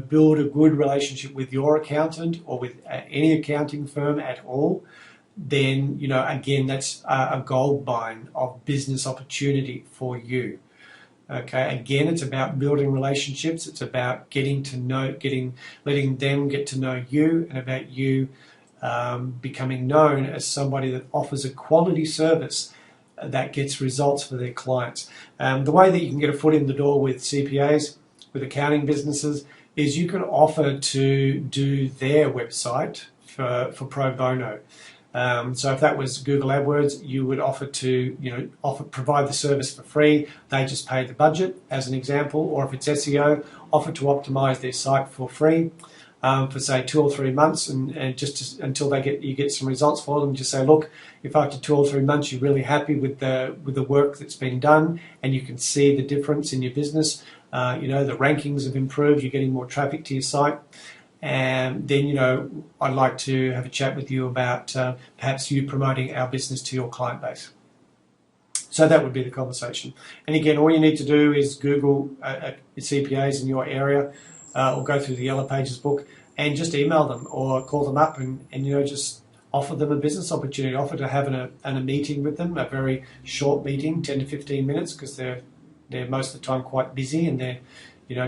build a good relationship with your accountant or with any accounting firm at all, then, again, that's a gold mine of business opportunity for you. Okay, again, it's about building relationships. It's about letting them get to know you, and about you becoming known as somebody that offers a quality service that gets results for their clients. The way that you can get a foot in the door with CPAs, with accounting businesses, is you can offer to do their website for pro bono. So if that was Google AdWords, you would offer to, provide the service for free. They just pay the budget, as an example. Or if it's SEO, offer to optimize their site for free for say 2 or 3 months, and until you get some results for them. Just say, look, if after 2 or 3 months you're really happy with the work that's been done, and you can see the difference in your business, the rankings have improved, you're getting more traffic to your site. And then, I'd like to have a chat with you about perhaps you promoting our business to your client base. So that would be the conversation. And again, all you need to do is Google CPAs in your area, or go through the Yellow Pages book and just email them or call them up and just offer them a business opportunity. Offer to have a meeting with them, a very short meeting, 10 to 15 minutes, because they're most of the time quite busy, and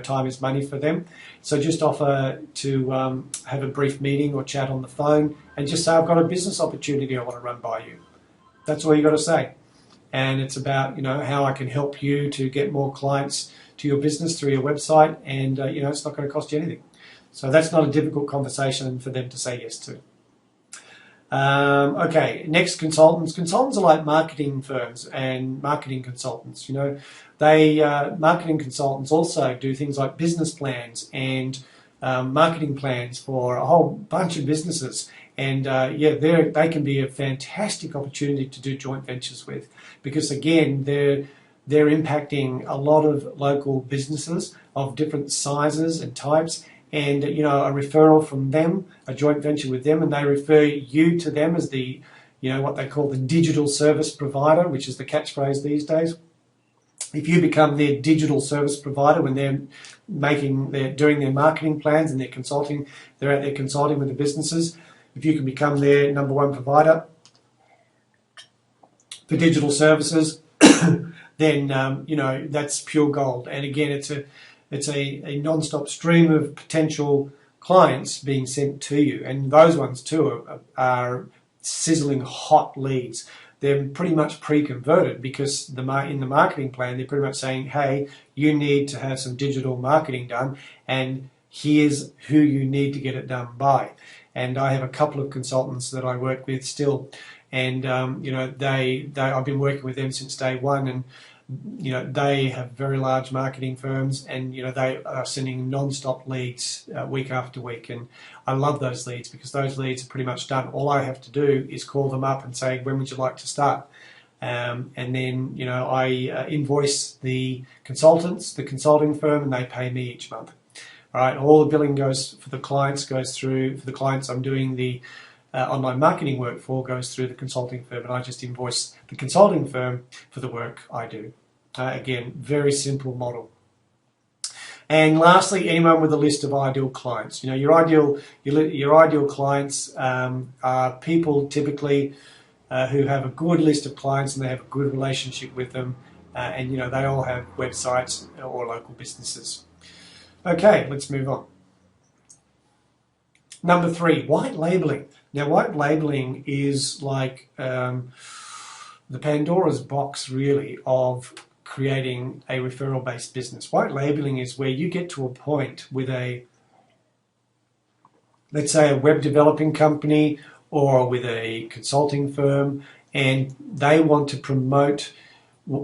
time is money for them. So just offer to have a brief meeting or chat on the phone, and just say, I've got a business opportunity I want to run by you. That's all you got to say. And it's about, how I can help you to get more clients to your business through your website, and it's not going to cost you anything. So that's not a difficult conversation for them to say yes to. Okay, next, consultants. Consultants are like marketing firms and marketing consultants. Marketing consultants also do things like business plans and marketing plans for a whole bunch of businesses. And they can be a fantastic opportunity to do joint ventures with, because again, they're impacting a lot of local businesses of different sizes and types. And, a referral from them, a joint venture with them, and they refer you to them as the, what they call the digital service provider, which is the catchphrase these days. If you become their digital service provider when they're doing their marketing plans and they're out there consulting with the businesses, if you can become their number one provider for digital services, then, that's pure gold. And again, it's a non-stop stream of potential clients being sent to you, and those ones too are sizzling hot leads. They're pretty much pre-converted, because in the marketing plan they're pretty much saying, hey, you need to have some digital marketing done, and here's who you need to get it done by. And I have a couple of consultants that I work with still, and I've been working with them since day one, and they have very large marketing firms, and they are sending non-stop leads week after week, and I love those leads, because those leads are pretty much done. All I have to do is call them up and say, when would you like to start? And then I invoice the consultants, the consulting firm, and they pay me each month. All right, all the billing for the clients I'm doing the online marketing work for goes through the consulting firm, and I just invoice the consulting firm for the work I do. Again, very simple model. And lastly, anyone with a list of ideal clients. Your ideal clients are people typically who have a good list of clients, and they have a good relationship with them, and they all have websites or local businesses. Okay, let's move on. Number 3, white labeling. Now, white labeling is like the Pandora's box, really, of creating a referral-based business. White labeling is where you get to a point with let's say a web developing company or with a consulting firm, and they want to promote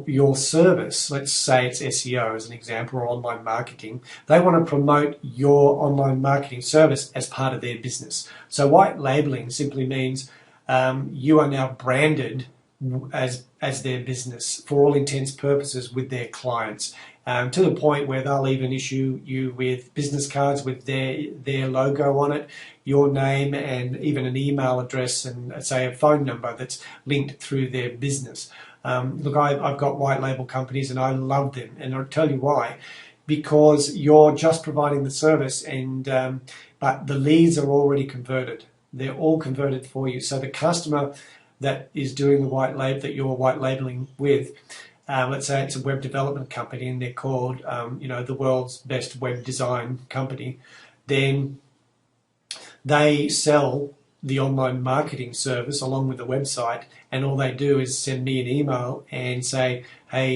your service. Let's say it's SEO as an example, or online marketing. They want to promote your online marketing service as part of their business. So white labeling simply means you are now branded as their business for all intents purposes with their clients, to the point where they'll even issue you with business cards with their logo on it, your name, and even an email address and say a phone number that's linked through their business. Look, I've got white label companies and I love them, and I'll tell you why. because you're just providing the service, and but the leads are already converted. They're all converted for you. So the customer that is doing the white label that you're white labeling with, let's say it's a web development company and they're called, the world's best web design company, then they sell the online marketing service along with the website, and all they do is send me an email and say, hey,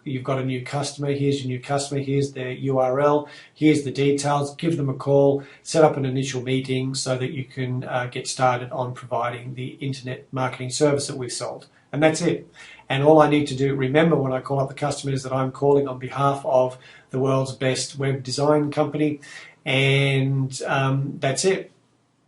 you've got a new customer, here's your new customer, here's their URL, here's the details, give them a call, set up an initial meeting so that you can get started on providing the internet marketing service that we've sold. And that's it. And all I need to do, remember when I call up the customer, is that I'm calling on behalf of the world's best web design company, and that's it.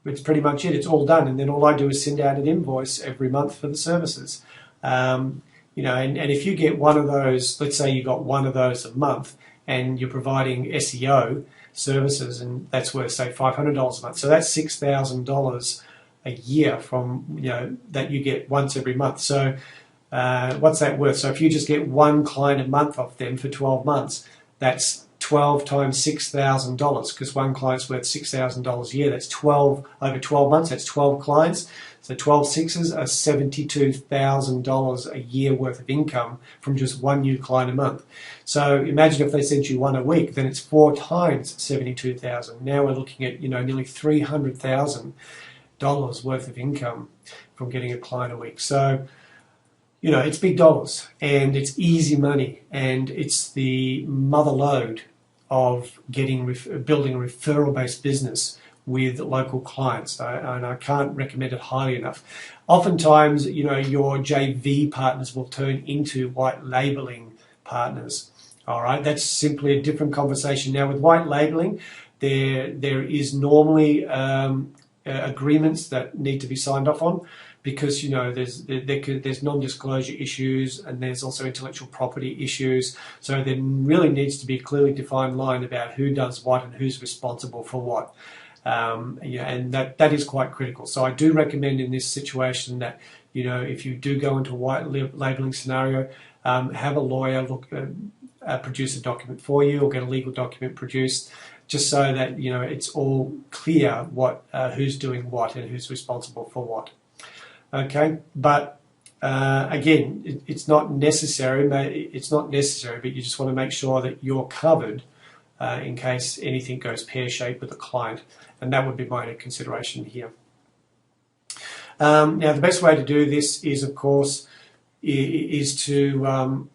It's pretty much it. It's all done, and then all I do is send out an invoice every month for the services. And if you get one of those, let's say you got one of those a month, and you're providing SEO services, and that's worth say $500 a month. So that's $6,000 a year from that you get once every month. So what's that worth? So if you just get one client a month off them for 12 months, that's 12 times $6,000, because one client's worth $6,000 a year. That's 12 over 12 months. That's 12 clients. So 12 sixes are $72,000 a year worth of income from just one new client a month. So imagine if they sent you one a week, then it's 4 times 72,000. Now we're looking at nearly $300,000 worth of income from getting a client a week. So it's big dollars, and it's easy money, and it's the mother lode of building a referral-based business with local clients, and I can't recommend it highly enough. Oftentimes, your JV partners will turn into white labeling partners. All right, that's simply a different conversation. Now, with white labeling, there is normally agreements that need to be signed off on, because there's non-disclosure issues, and there's also intellectual property issues. So there really needs to be a clearly defined line about who does what and who's responsible for what. And that is quite critical. So I do recommend in this situation that if you do go into a white labeling scenario, have a lawyer produce a document for you, or get a legal document produced, just so that it's all clear who's doing what and who's responsible for what. Okay, but again, it's not necessary. It's not necessary, but you just want to make sure that you're covered in case anything goes pear-shaped with a client, and that would be my consideration here. Now, the best way to do this is, of course, is to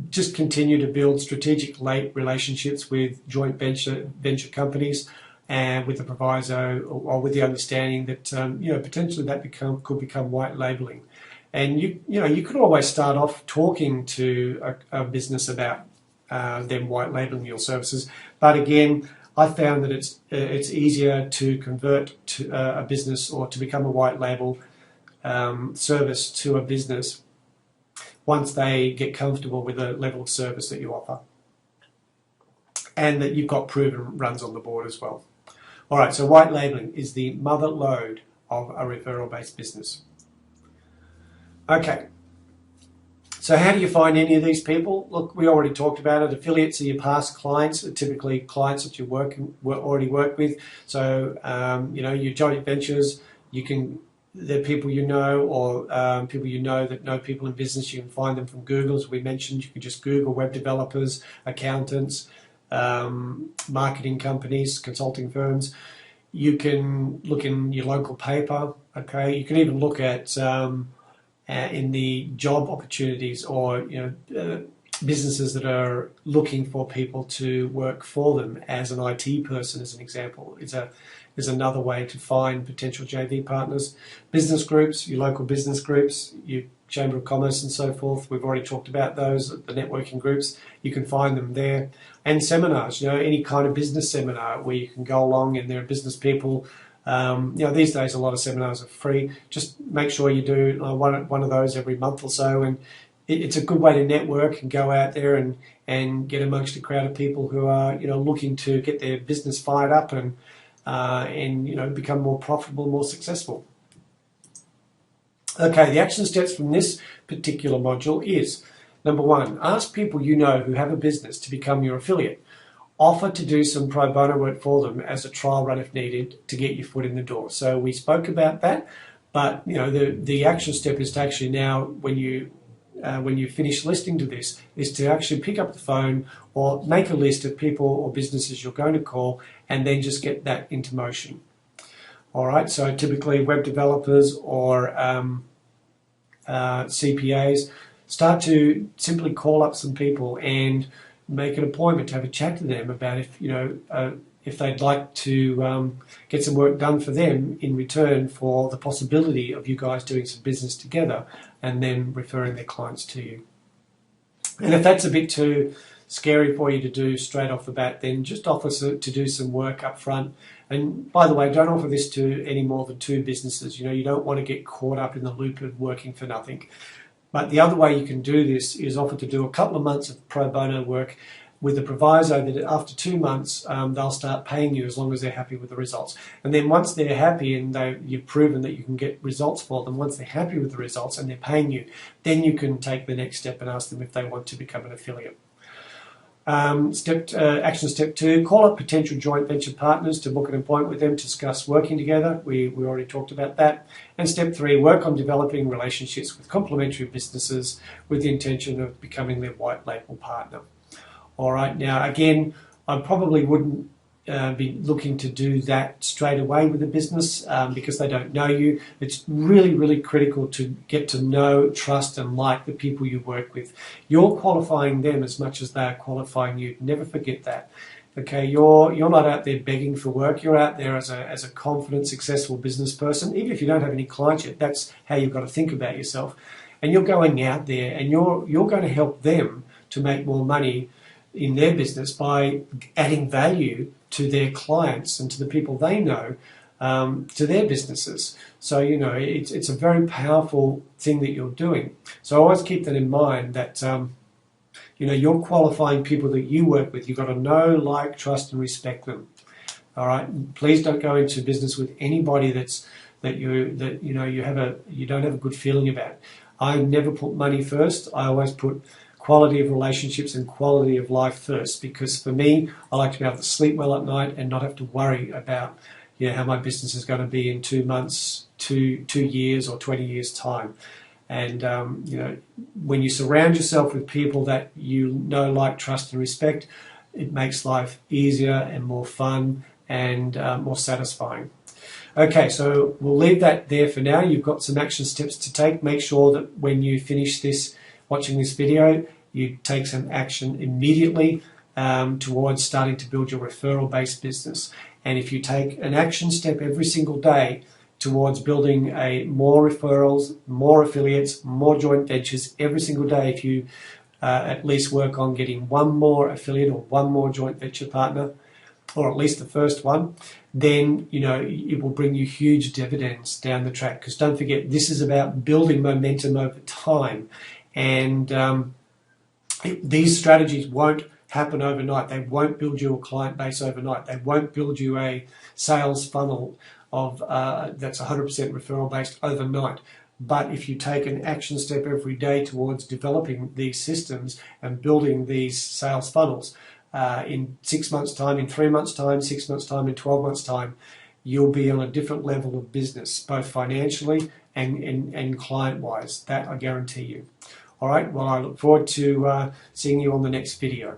just continue to build strategic relationships with joint venture companies, and with the proviso or with the understanding that potentially that could become white labeling. And you could always start off talking to a business about them white labeling your services, but again, I found that it's easier to convert to a business, or to become a white label service to a business, once they get comfortable with the level of service that you offer, and that you've got proven runs on the board as well. All right, so white labeling is the mother lode of a referral-based business. Okay, so how do you find any of these people? Look, we already talked about it. Affiliates are your past clients, typically clients that you already work with. So, your joint ventures, they're people or people that know people in business. You can find them from Google, as we mentioned. You can just Google web developers, accountants, marketing companies, consulting firms. You can look in your local paper. Okay, you can even look at in the job opportunities, or businesses that are looking for people to work for them as an IT person, as an example. Is another way to find potential JV partners. Business groups, your local business groups, your Chamber of Commerce and so forth. We've already talked about those, the networking groups. You can find them there. And seminars, any kind of business seminar where you can go along and there are business people. These days a lot of seminars are free. Just make sure you do one of those every month or so, and it's a good way to network and go out there and get amongst a crowd of people who are looking to get their business fired up and become more profitable, more successful. Okay, the action steps from this particular module is, number one, ask people who have a business to become your affiliate. offer to do some pro bono work for them as a trial run if needed to get your foot in the door. So we spoke about that, but the action step is to actually now, when you finish listening to this, is to actually pick up the phone or make a list of people or businesses you're going to call, and then just get that into motion. All right, so typically web developers or CPAs, start to simply call up some people and make an appointment to have a chat to them about if they'd like to get some work done for them in return for the possibility of you guys doing some business together and then referring their clients to you. And if that's a bit too scary for you to do straight off the bat, then just offer to do some work up front. And by the way, don't offer this to any more than 2 businesses. You don't want to get caught up in the loop of working for nothing. But the other way you can do this is offer to do a couple of months of pro bono work with the proviso that after 2 months, they'll start paying you as long as they're happy with the results. And then once they're happy and you've proven that you can get results for them, once they're happy with the results and they're paying you, then you can take the next step and ask them if they want to become an affiliate. Action step 2, call up potential joint venture partners to book an appointment with them to discuss working together. We already talked about that. And step 3, work on developing relationships with complementary businesses with the intention of becoming their white label partner. All right, now again, I probably wouldn't be looking to do that straight away with a business because they don't know you. It's really, really critical to get to know, trust and like the people you work with. You're qualifying them as much as they're qualifying you. Never forget that. Okay, you're not out there begging for work. You're out there as a confident, successful business person. Even if you don't have any clients yet, that's how you've got to think about yourself. And you're going out there and you're going to help them to make more money in their business by adding value to their clients and to the people they know, to their businesses. So, it's a very powerful thing that you're doing. So always keep that in mind, that, you're qualifying people that you work with. You've got to know, like, trust and respect them. All right. Please don't go into business with anybody you don't have a good feeling about. I never put money first. I always put quality of relationships and quality of life first, because for me, I like to be able to sleep well at night and not have to worry about how my business is going to be in 2 months, 2 years or 20 years time. And when you surround yourself with people that you know, like, trust and respect, it makes life easier and more fun and more satisfying. Okay, so we'll leave that there for now. You've got some action steps to take. Make sure that when you finish watching this video, you take some action immediately towards starting to build your referral-based business. And if you take an action step every single day towards building more referrals, more affiliates, more joint ventures every single day, if you at least work on getting 1 more affiliate or 1 more joint venture partner, or at least the first one, then it will bring you huge dividends down the track. Because don't forget, this is about building momentum over time. And these strategies won't happen overnight. They won't build you a client base overnight. They won't build you a sales funnel that's 100% referral based overnight. But if you take an action step every day towards developing these systems and building these sales funnels, in 6 months' time, in 3 months' time, 6 months' time, in 12 months' time, you'll be on a different level of business, both financially and client-wise. That I guarantee you. All right, well, I look forward to seeing you on the next video.